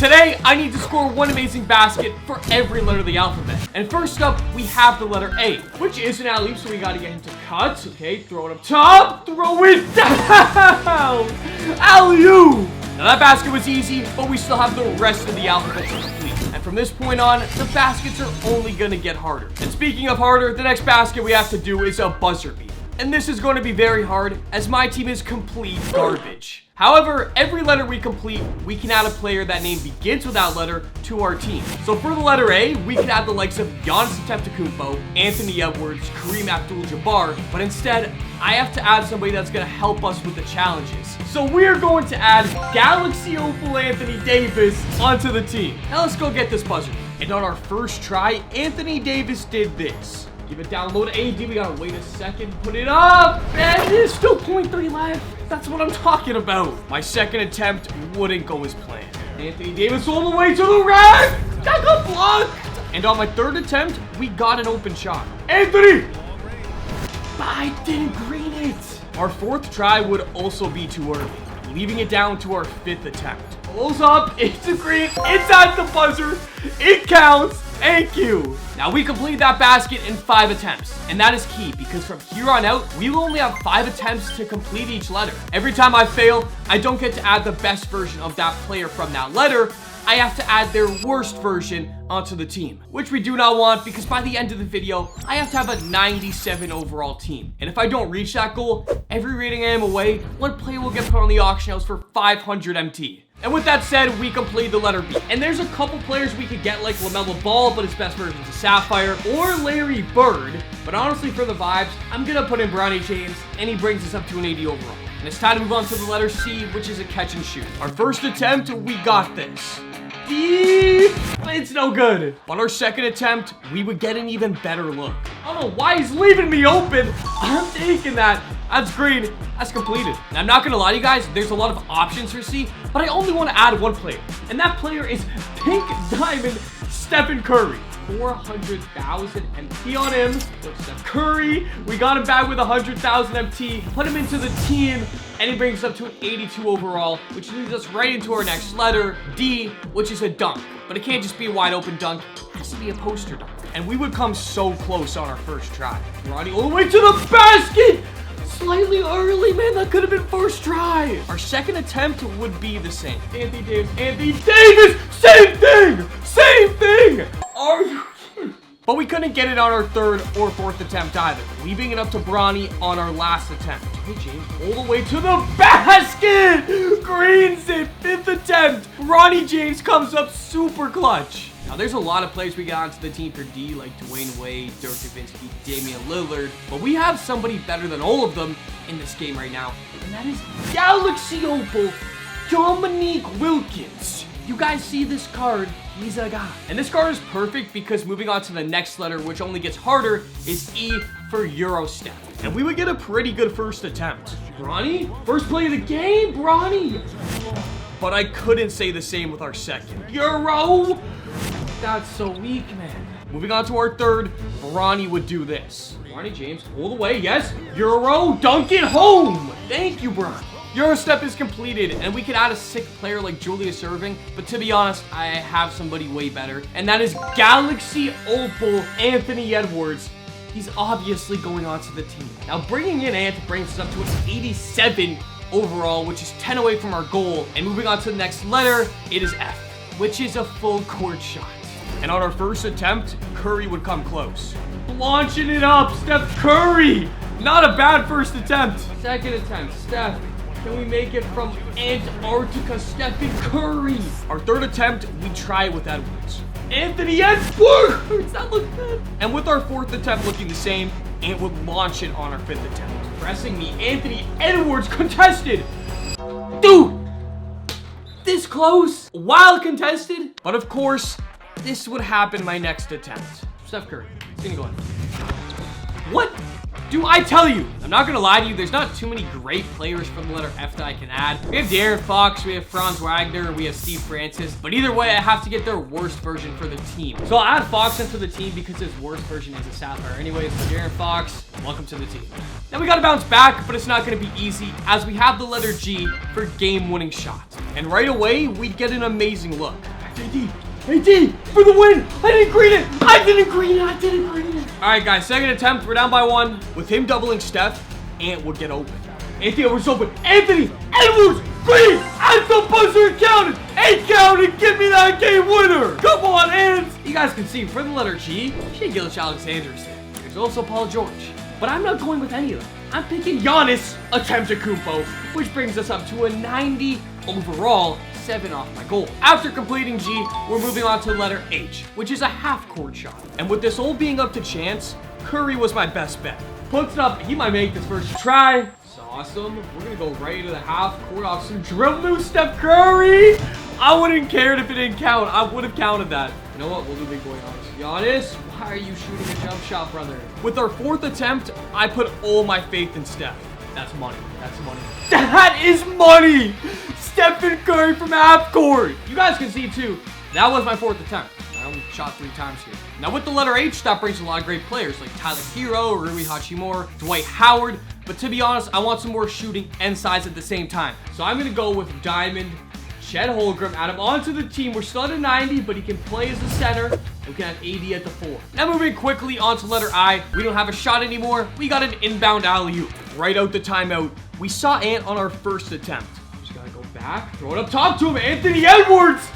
Today, I need to score one amazing basket for every letter of the alphabet. And first up, we have the letter A, which is an alley-oop, so we gotta get him to cut. Okay, throw it up top, throw it down! Alley-oop! Now that basket was easy, but we still have the rest of the alphabet to complete. And from this point on, the baskets are only gonna get harder. And speaking of harder, the next basket we have to do is a buzzer beat. And this is going to be very hard, as my team is complete garbage. However, every letter we complete, we can add a player that name begins with that letter to our team. So for the letter A, we can add the likes of Giannis Antetokounmpo, Anthony Edwards, Kareem Abdul-Jabbar, but instead, I have to add somebody that's going to help us with the challenges. So we're going to add Galaxy Opal Anthony Davis onto the team. Now let's go get this buzzer. And on our first try, Anthony Davis did this. Give it down low to AD. We gotta wait a second. Put it up. And it is still 0.3 left. That's what I'm talking about. My second attempt wouldn't go as planned. Anthony Davis all the way to the rack. That got blocked. And on my third attempt, we got an open shot. Anthony! I didn't green it. Our fourth try would also be too early, leaving it down to our fifth attempt. Pulls up. It's a green. It's at the buzzer. It counts. Thank you. Now we completed that basket in 5 attempts, and that is key because from here on out, we will only have 5 attempts to complete each letter. Every time I fail, I don't get to add the best version of that player from that letter. I have to add their worst version onto the team, which we do not want because by the end of the video, I have to have a 97 overall team. And if I don't reach that goal, every rating I am away, one player will get put on the auction house for 500 MT. And with that said, we completed the letter B. And there's a couple players we could get like LaMelo Ball, but his best version is a Sapphire, or Larry Bird. But honestly, for the vibes, I'm gonna put in Bronny James, and he brings us up to an 80 overall. And it's time to move on to the letter C, which is a catch and shoot. Our first attempt, we got this. Deep. It's no good. On our second attempt, we would get an even better look. I don't know why he's leaving me open. I'm taking that. That's green. That's completed. And I'm not gonna lie to you guys, there's a lot of options for C, but I only want to add one player. And that player is Pink Diamond Stephen Curry. 400,000 MT on him. So Steph Curry, we got him back with 100,000 MT, put him into the team, and he brings us up to an 82 overall, which leads us right into our next letter, D, which is a dunk. But it can't just be a wide open dunk, it has to be a poster dunk. And we would come so close on our first try. Ronnie all the way to the basket! Slightly early, man, that could have been first try. Our second attempt would be the same. Anthony Davis, same thing! Are you kidding? But we couldn't get it on our third or fourth attempt either, leaving it up to Bronny on our last attempt. Hey, James, all the way to the basket! Greens it, fifth attempt. Bronny James comes up super clutch. Now, there's a lot of players we got onto the team for D, like Dwayne Wade, Dirk Nowitzki, Damian Lillard, but we have somebody better than all of them in this game right now, and that is Galaxy Opal Dominique Wilkins. You guys see this card? He's a guy. And this card is perfect because moving on to the next letter, which only gets harder, is E for Eurostep. And we would get a pretty good first attempt. Bronny? First play of the game, Bronny! But I couldn't say the same with our second. Euro! That's so weak, man. Moving on to our third, Bronny would do this. Bronny James, all the way, yes. Euro, dunk it home! Thank you, Bronny. Eurostep is completed, and we could add a sick player like Julius Erving, but to be honest, I have somebody way better, and that is Galaxy Opal Anthony Edwards. He's obviously going on to the team. Now, bringing in Ant brings us up to an 87 overall, which is 10 away from our goal, and moving on to the next letter, it is F, which is a full court shot. And on our first attempt, Curry would come close. Launching it up, Steph Curry! Not a bad first attempt. Second attempt, Steph. Can we make it from Antarctica, Stephen Curry? Our third attempt, we try it with Edwards. Anthony Edwards! That looked good. And with our fourth attempt looking the same, Ant would launch it on our fifth attempt. Pressing me, Anthony Edwards contested. Dude! This close, while contested. But of course, this would happen my next attempt. Steph Curry, it's gonna go in. What do I tell you? I'm not gonna lie to you, there's not too many great players from the letter F that I can add. We have De'Aaron Fox, we have Franz Wagner, we have Steve Francis, but either way, I have to get their worst version for the team. So I'll add Fox into the team because his worst version is a Sapphire. Anyways, De'Aaron Fox, welcome to the team. Now we gotta bounce back, but it's not gonna be easy as we have the letter G for game-winning shot. And right away, we get an amazing look. AD, for the win! I didn't green it! Alright guys, second attempt, we're down by 1. With him doubling Steph, Ant would get open. Anthony Edwards open. Anthony Edwards, green at the buzzer, counted! It counted, give me that game winner! Come on, Ant! You guys can see, for the letter G, Shai Gilgeous-Alexander is there. There's also Paul George. But I'm not going with any of them. I'm picking Giannis Antetokounmpo, which brings us up to a 90 overall, 7 off my goal. After completing G, we're moving on to the letter H, which is a half-court shot. And with this all being up to chance, Curry was my best bet. Puts it up, he might make this first try. It's awesome. We're gonna go right into the half-court off some dribble move, Steph Curry. I wouldn't care if it didn't count. I would have counted that. You know what? We'll do big boy Giannis, why are you shooting a jump shot, brother? With our 4th attempt, I put all my faith in Steph. That's money. That's money. That is money! Stephen Curry from half court. You guys can see too, that was my 4th attempt. I only shot 3 times here. Now with the letter H, that brings a lot of great players like Tyler Hero, Rui Hachimura, Dwight Howard. But to be honest, I want some more shooting and size at the same time. So I'm gonna go with Diamond Chet Holmgren. Add him onto the team. We're still at a 90, but he can play as the center. We can have AD at the 4. Now moving quickly onto letter I. We don't have a shot anymore. We got an inbound alley-oop. Right out the timeout. We saw Ant on our 1st attempt. Just gotta go back, throw it up top to him. Anthony Edwards!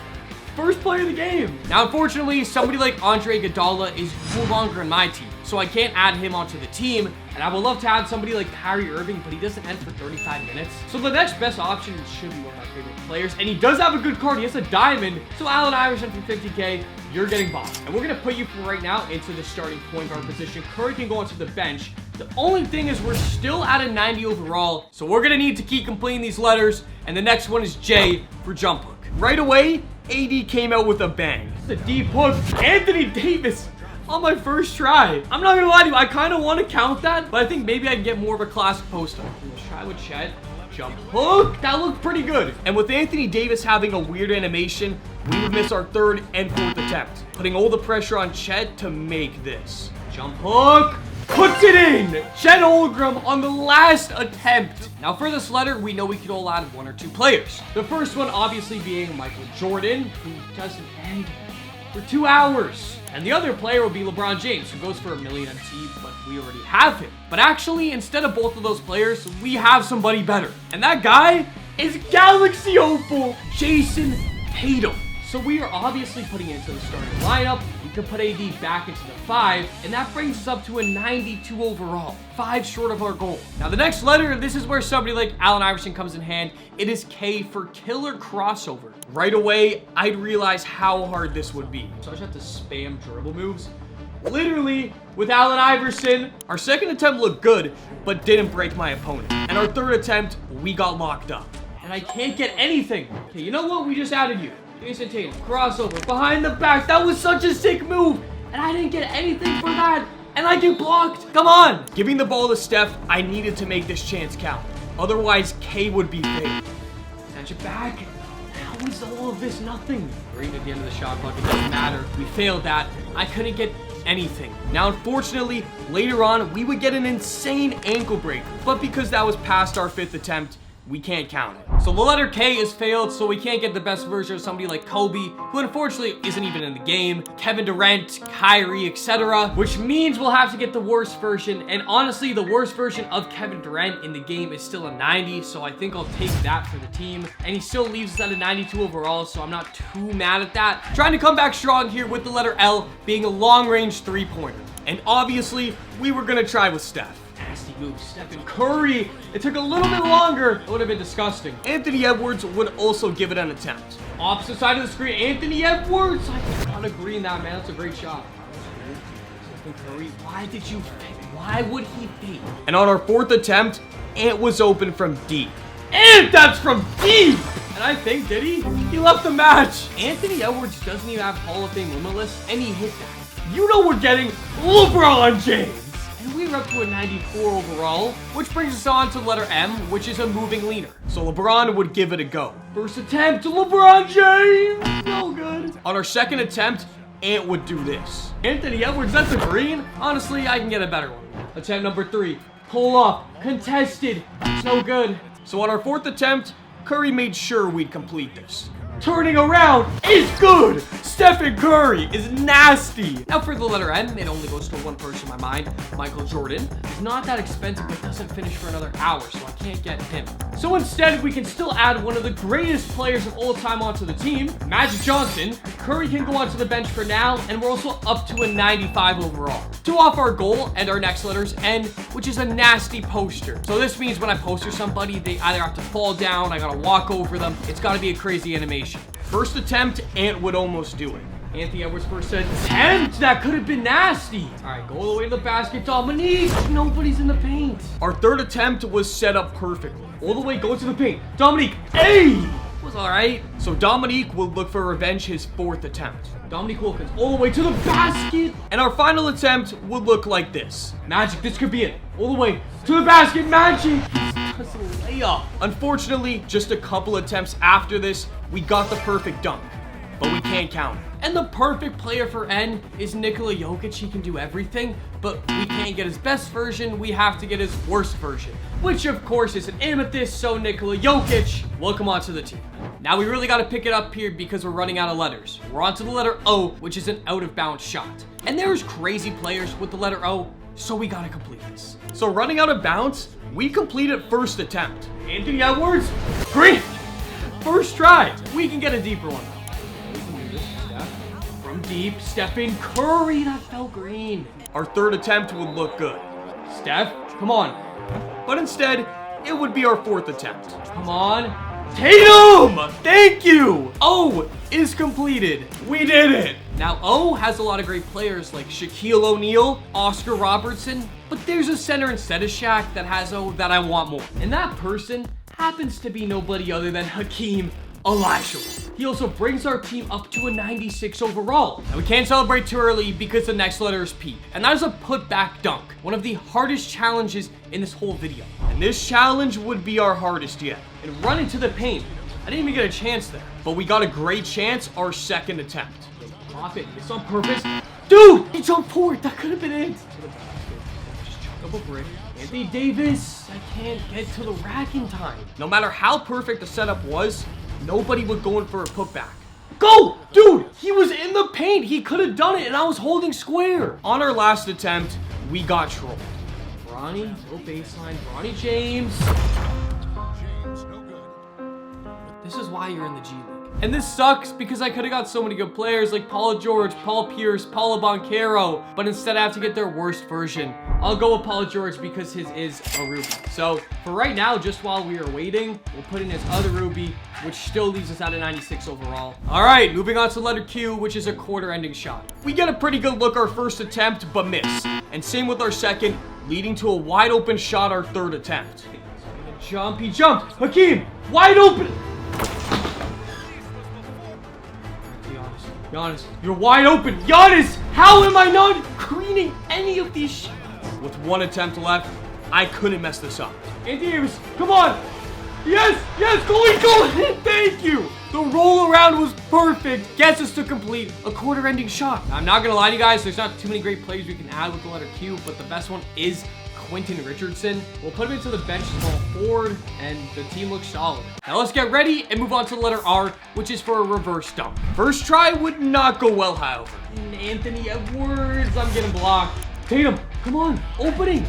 First play of the game. Now, unfortunately, somebody like Andre Iguodala is no longer in my team, so I can't add him onto the team. And I would love to add somebody like Kyrie Irving, but he doesn't end for 35 minutes. So the next best option should be one of my favorite players, and he does have a good card. He has a diamond. So Allen Iverson for 50K, you're getting bombed. And we're gonna put you for right now into the starting point guard position. Curry can go onto the bench. The only thing is we're still at a 90 overall, so we're gonna need to keep completing these letters. And the next one is J for jump hook. Right away, AD came out with a bang. The deep hook, Anthony Davis on my first try. I'm not gonna lie to you, I kind of want to count that, but I think maybe I can get more of a classic post-up. Let's try with Chet. Jump hook, that looked pretty good. And with Anthony Davis having a weird animation, we would miss our 3rd and 4th attempt, putting all the pressure on Chet to make this. Jump hook, puts it in! Chet Holmgren on the last attempt. Now for this letter, we know we could all add 1 or 2 players. The first one obviously being Michael Jordan, who doesn't end for 2 hours. And the other player will be LeBron James, who goes for $1 million MT, but we already have him. But actually, instead of both of those players, we have somebody better. And that guy is Galaxy hopeful Jason Tatum. So we are obviously putting into the starting lineup. We can put AD back into the 5, and that brings us up to a 92 overall. 5 short of our goal. Now the next letter, this is where somebody like Allen Iverson comes in hand. It is K for killer crossover. Right away, I'd realize how hard this would be. So I just have to spam dribble moves. Literally, with Allen Iverson, our 2nd attempt looked good, but didn't break my opponent. And our 3rd attempt, we got locked up. And I can't get anything. Okay, you know what? We just added you. Jason Tatum, crossover, behind the back. That was such a sick move. And I didn't get anything for that. And I get blocked. Come on. Giving the ball to Steph, I needed to make this chance count. Otherwise, K would be fake. Snatch it back. How is all of this nothing? Right at the end of the shot clock, it doesn't matter. We failed that. I couldn't get anything. Now, unfortunately, later on, we would get an insane ankle break. But because that was past our 5th attempt, we can't count it. So the letter K is failed, so we can't get the best version of somebody like Kobe, who unfortunately isn't even in the game, Kevin Durant, Kyrie, etc. Which means we'll have to get the worst version, and honestly, the worst version of Kevin Durant in the game is still a 90, so I think I'll take that for the team. And he still leaves us at a 92 overall, so I'm not too mad at that. Trying to come back strong here with the letter L being a long-range 3-pointer. And obviously, we were gonna try with Steph. Nasty move, Stephen Curry. It took a little bit longer. It would have been disgusting. Anthony Edwards would also give it an attempt. Opposite side of the screen, Anthony Edwards. I gotta agree on that, man. That's a great shot. Stephen Curry, why did you fake? Why would he fake? And on our 4th attempt, Ant was open from deep. And that's from deep! And I think, did he? He left the match. Anthony Edwards doesn't even have Hall of Fame Limitless, and he hit that. You know we're getting LeBron James. And we're up to a 94 overall, which brings us on to letter M, which is a moving leaner. So LeBron would give it a go. First attempt to LeBron James. So good. On our 2nd attempt, Ant would do this. Anthony Edwards, that's a green. Honestly, I can get a better one. Attempt number 3. Pull up. Contested. So good. So on our 4th attempt, Curry made sure we'd complete this. turning around is good. Stephen Curry is nasty. Now for the letter N, it only goes to one person in my mind. Michael Jordan. He's not that expensive, but doesn't finish for another hour, so I can't get him. So instead, we can still add one of the greatest players of all time onto the team, Magic Johnson. Curry can go onto the bench for now, and we're also up to a 95 overall. To off our goal and our next letter's N, which is a nasty poster. So this means when I poster somebody, they either have to fall down, I gotta walk over them. It's gotta be a crazy animation. First attempt, Ant would almost do it. Anthony Edwards' first attempt, that could have been nasty. All right, go all the way to the basket, Dominique. Nobody's in the paint. Our third attempt was set up perfectly. All the way, go to the paint. Dominique, hey! Was all right. So Dominique will look for revenge his fourth attempt. Dominique Wilkins all the way to the basket. And our final attempt would look like this. Magic, this could be it. All the way to the basket, Magic. That's a layup. Unfortunately, just a couple attempts after this, we got the perfect dunk. But we can't count it. And the perfect player for N is Nikola Jokic. He can do everything, but we can't get his best version. We have to get his worst version, which of course is an amethyst. So Nikola Jokic, welcome onto the team. Now we really got to pick it up here because we're running out of letters. We're on to the letter O, which is an out of bounds shot. And there's crazy players with the letter O, so we got to complete this. So running out of bounds, we completed first attempt. Anthony Edwards, green. First try. We can get a deeper one. From deep, Stephen Curry, that felt green. Our third attempt would look good. Steph, come on. But instead, it would be our fourth attempt. Come on. Tatum! Thank you! O is completed. We did it. Now, O has a lot of great players like Shaquille O'Neal, Oscar Robertson, but there's a center instead of Shaq that has O that I want more. And that person happens to be nobody other than Hakeem Olajuwon. He also brings our team up to a 96 overall. Now we can't celebrate too early because the next letter is P. And that is a putback dunk. One of the hardest challenges in this whole video. And this challenge would be our hardest yet. And run into the paint. I didn't even get a chance there. But we got a great chance our second attempt. Pop it. It's on purpose. Dude, he jumped forward. That could have been it. Just chuck up a brick. Anthony Davis. I can't get to the rack in time. No matter how perfect the setup was, nobody would go in for a putback. Go! Dude, he was in the paint. He could have done it, and I was holding square. On our last attempt, we got trolled. Bronny, no baseline. Bronny James. This is why you're in the G League. And this sucks because I could have got so many good players like Paul George, Paul Pierce, Paolo Banchero, but instead I have to get their worst version. I'll go with Paul George because his is a Ruby. So for right now, just while we are waiting, we'll put in his other Ruby, which still leaves us at a 96 overall. All right, moving on to letter Q, which is a quarter-ending shot. We get a pretty good look our first attempt, but miss. And same with our second, leading to a wide-open shot our third attempt. Jump, he jumped. Hakeem, wide open. Giannis, you're wide open. Giannis, how am I not greening any of these shots? With one attempt left, I couldn't mess this up. Anthony Davis, come on. Yes, yes, go in. Thank you. The roll around was perfect. Gets us to complete a quarter-ending shot. Now, I'm not going to lie to you guys. There's not too many great players we can add with the letter Q, but the best one is Quentin Richardson. We'll put him into the bench small forward, and the team looks solid. Now let's get ready and move on to the letter R, which is for a reverse dunk. First try would not go well, however. And Anthony Edwards, I'm getting blocked. Tatum, come on, opening.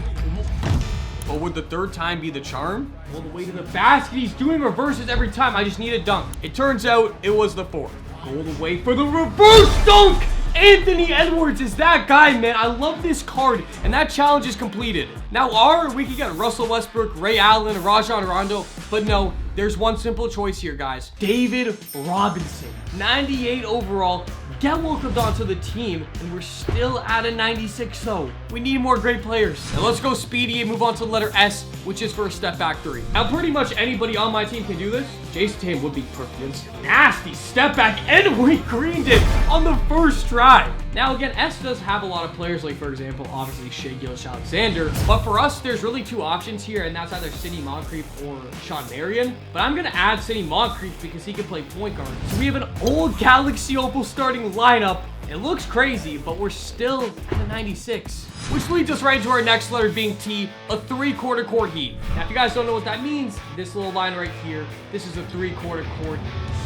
But would the third time be the charm? All the way to the basket. He's doing reverses every time. I just need a dunk. It turns out it was the fourth. Go all the way for the reverse dunk. Anthony Edwards is that guy, man. I love this card, and that challenge is completed. Now, R, we could get Russell Westbrook, Ray Allen, Rajon Rondo, but no, there's one simple choice here, guys. David Robinson, 98 overall. Get welcomed onto the team, and we're still at a 96 though. We need more great players. Now let's go speedy and move on to the letter S, which is for a step back three. Now pretty much anybody on my team can do this. Jason Tatum would be perfect. Nasty step back, and we greened it on the first try. Now again, S does have a lot of players, like for example, obviously Shai Gilgeous-Alexander. But for us, there's really two options here, and that's either Sidney Moncrief or Sean Marion. But I'm gonna add Sidney Moncrief because he can play point guard. So we have an old Galaxy Opal starting lineup. It looks crazy, but we're still at a 96. Which leads us right into our next letter being T, a 3/4 court heave. Now, if you guys don't know what that means, this little line right here, this is a 3/4 court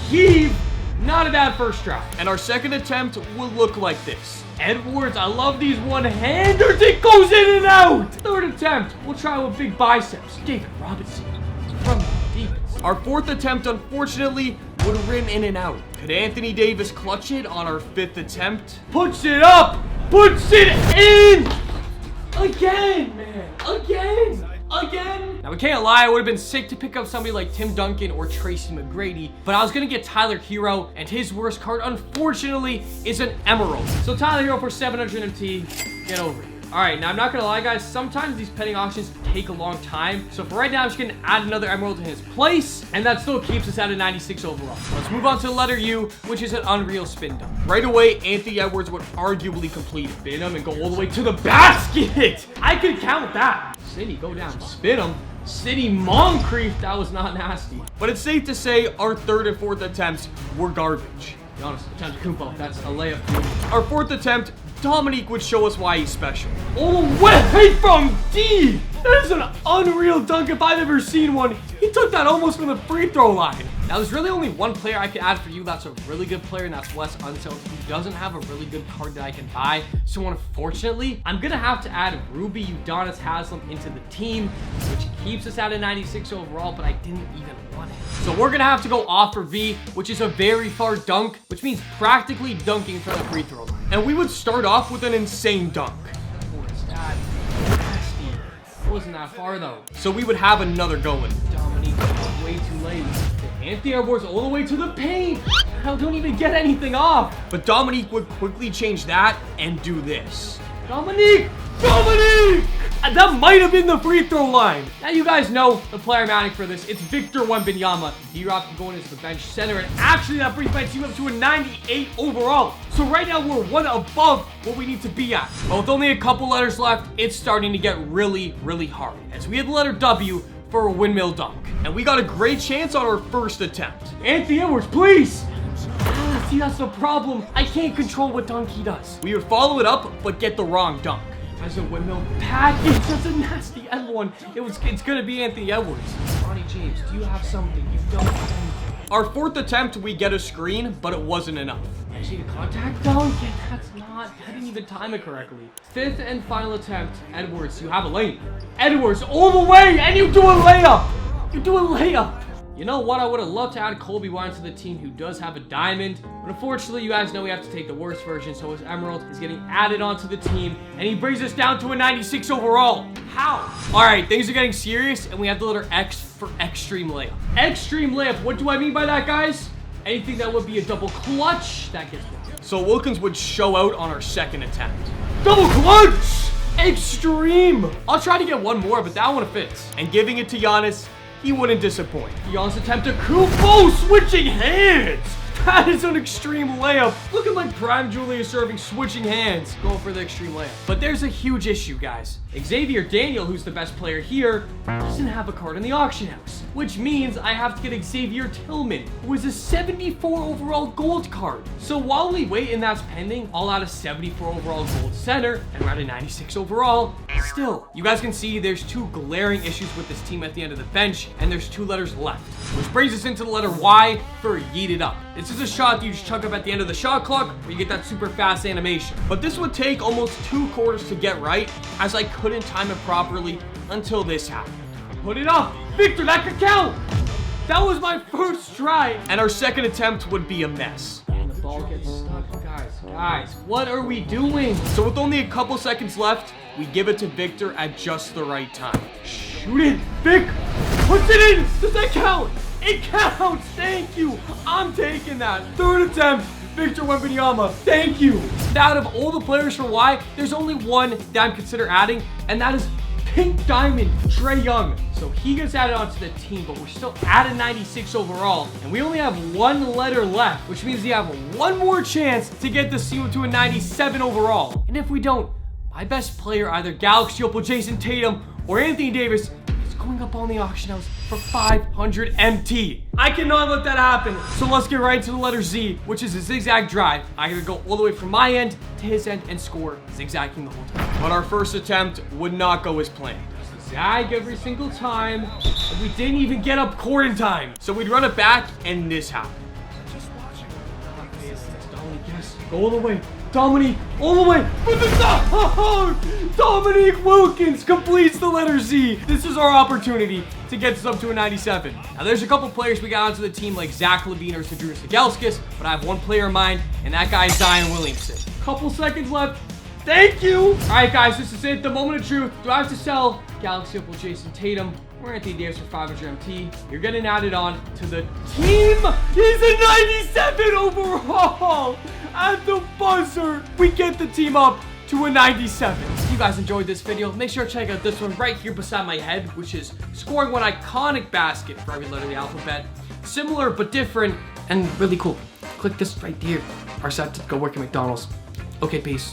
heave. Not a bad first try. And our second attempt will look like this. Edwards, I love these one-handers. It goes in and out. Third attempt, we'll try with big biceps. David Robinson from the defense. Our fourth attempt, unfortunately, would rim in and out. Could Anthony Davis clutch it on our fifth attempt? Puts it up, puts it in. Again, man, again. Now, we can't lie, I would have been sick to pick up somebody like Tim Duncan or Tracy McGrady, but I was going to get Tyler Hero, and his worst card, unfortunately, is an Emerald. So Tyler Hero for 700 MT, get over here. All right, now I'm not gonna lie, guys, sometimes these pending auctions take a long time. So for right now, I'm just gonna add another Emerald in his place, and that still keeps us at a 96 overall. Let's move on to the letter U, which is an Unreal Spin Dunk. Right away, Anthony Edwards would arguably complete it. Spin him and go all the way to the basket. I could count that. City, go down, spin him. City Moncrief, that was not nasty. But it's safe to say our third and fourth attempts were garbage. Be honest, Antetokounmpo, that's a layup. Our fourth attempt, Dominique would show us why he's special. All the way from D! That is an unreal dunk if I've ever seen one. He took that almost from the free throw line. Now, there's really only one player I could add for you that's a really good player, and that's Wes Unseld, who doesn't have a really good card that I can buy. So, unfortunately, I'm going to have to add Ruby Udonis Haslem into the team, which keeps us at a 96 overall, but I didn't even want it. So, we're going to have to go off for V, which is a very far dunk, which means practically dunking from the free throw line. And we would start off with an insane dunk. What is that? Nasty. It wasn't that far, though. So, we would have another going. Dominique was way too late. Anthony Edwards all the way to the paint. I don't even get anything off. But Dominique would quickly change that and do this. Dominique! That might have been the free throw line. Now you guys know the player I'm adding for this. It's Victor Wembanyama. D-Rock going into the bench center. And actually that brings my team up to a 98 overall. So right now we're one above what we need to be at. But with only a couple letters left, it's starting to get really, really hard. As we have the letter W for a windmill dunk. And we got a great chance on our first attempt. Anthony Edwards, please! See, that's the problem. I can't control what dunk he does. We would follow it up, but get the wrong dunk. That's a windmill package. That's a nasty N1. It's gonna be Anthony Edwards. Ronnie James, do you have something? You don't have anything. Our fourth attempt, we get a screen, but it wasn't enough. Actually, the contact dunk? Yeah, that's not. I didn't even time it correctly. Fifth and final attempt, Edwards, you have a lane. Edwards, all the way, and you do a layup. You do a layup. You know what? I would have loved to add Colby Wines to the team, who does have a diamond. But unfortunately, you guys know we have to take the worst version. So his Emerald is getting added onto the team. And he brings us down to a 96 overall. How? All right, things are getting serious. And we have the letter X for Extreme Layup. Extreme Layup. What do I mean by that, guys? Anything that would be a double clutch, that gets one. So Wilkins would show out on our second attempt. Double clutch! Extreme! I'll try to get one more, but that one fits. And giving it to Giannis, he wouldn't disappoint. Giannis attempt to Kupo, switching hands. That is an extreme layup. Looking like Prime Julius Erving switching hands, going for the extreme layup. But there's a huge issue, guys. Xavier Daniel, who's the best player here, doesn't have a card in the auction house, which means I have to get Xavier Tillman, who is a 74 overall gold card. So while we wait and that's pending, I'll add a 74 overall gold center, and we're at a 96 overall. Still, you guys can see there's two glaring issues with this team at the end of the bench, and there's two letters left, which brings us into the letter Y for Yeet It Up. This is a shot that you just chuck up at the end of the shot clock, where you get that super fast animation. But this would take almost 2 quarters to get right, as I couldn't time it properly until this happened. Put it up! Victor, that could count! That was my first try! And our second attempt would be a mess. And the ball gets stuck. Guys, what are we doing? So with only a couple seconds left, we give it to Victor at just the right time. Shoot it, Vic! Puts it in! Does that count? It counts! Thank you! I'm taking that. Third attempt, Victor Wembanyama. Thank you! Out of all the players for Y, there's only one that I'm consider adding, and that is Pink Diamond, Trae Young. So he gets added onto the team, but we're still at a 96 overall, and we only have one letter left, which means we have one more chance to get this team to a 97 overall. And if we don't, my best player, either Galaxy Opal, Jason Tatum, or Anthony Davis, is going up on the auction house for 500 MT. I cannot let that happen. So let's get right into the letter Z, which is a zigzag drive. I'm gonna go all the way from my end to his end and score, zigzagging the whole time. But our first attempt would not go as planned. Zag every single time, and we didn't even get up court in time. So we'd run it back, and this happened. Yes, go all the way. Dominique, all the way for the top. Dominique Wilkins completes the letter Z. This is our opportunity to get this up to a 97. Now, there's a couple players we got onto the team like Zach LaVine or Cedric Sigelskis, but I have one player in mind, and that guy is Zion Williamson. Couple seconds left. Thank you. All right, guys, this is it. The moment of truth. Do I have to sell Galaxy Opal Jason Tatum or Anthony Davis for 500 MT? You're getting added on to the team. He's a 97 overall. At the buzzer, we get the team up to a 97. If you guys enjoyed this video, make sure to check out this one right here beside my head, which is scoring one iconic basket for every letter of the alphabet. Similar but different and really cool. Click this right here. Our set to go work at McDonald's. Okay, peace.